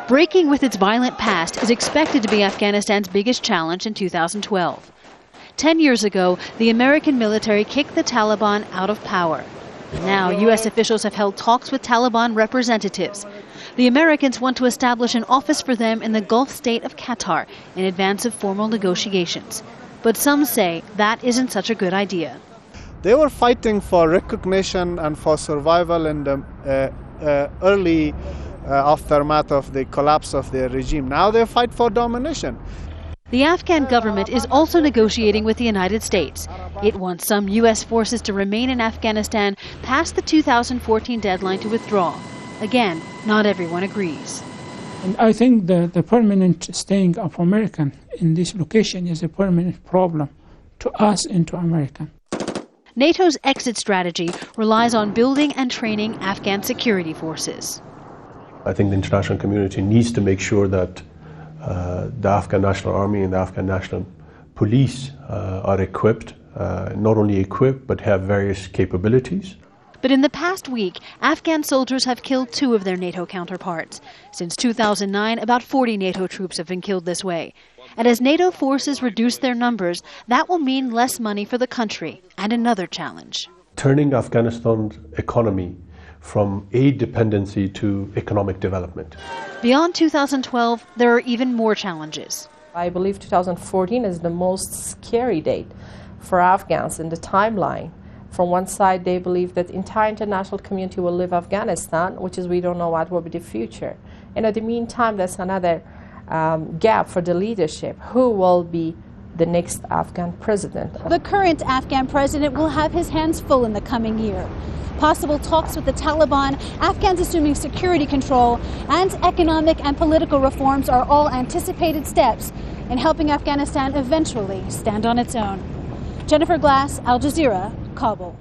Breaking with its violent past is expected to be Afghanistan's biggest challenge in 2012. 10 years ago, the American military kicked the Taliban out of power. Now, U.S. officials have held talks with Taliban representatives. The Americans want to establish an office for them in the Gulf state of Qatar in advance of formal negotiations. But some say that isn't such a good idea. They were fighting for recognition and for survival in the early aftermath of the collapse of their regime. Now they fight for domination. The Afghan government is also negotiating with the United States. It wants some U.S. forces to remain in Afghanistan past the 2014 deadline to withdraw. Again, not everyone agrees. And I think the permanent staying of American in this location is a permanent problem to us and to America. NATO's exit strategy relies on building and training Afghan security forces. I think the international community needs to make sure that the Afghan National Army and the Afghan National Police are equipped, not only equipped, but have various capabilities. But in the past week, Afghan soldiers have killed 2 of their NATO counterparts. Since 2009, about 40 NATO troops have been killed this way. And as NATO forces reduce their numbers, that will mean less money for the country and another challenge. Turning Afghanistan's economy from aid dependency to economic development. Beyond 2012, there are even more challenges. I believe 2014 is the most scary date for Afghans in the timeline. From one side, they believe that the entire international community will leave Afghanistan, which is we don't know what will be the future. And at the meantime, there's another gap for the leadership. Who will be the next Afghan president? The current Afghan president will have his hands full in the coming year. Possible talks with the Taliban, Afghans assuming security control, and economic and political reforms are all anticipated steps in helping Afghanistan eventually stand on its own. Jennifer Glasse, Al Jazeera, Kabul.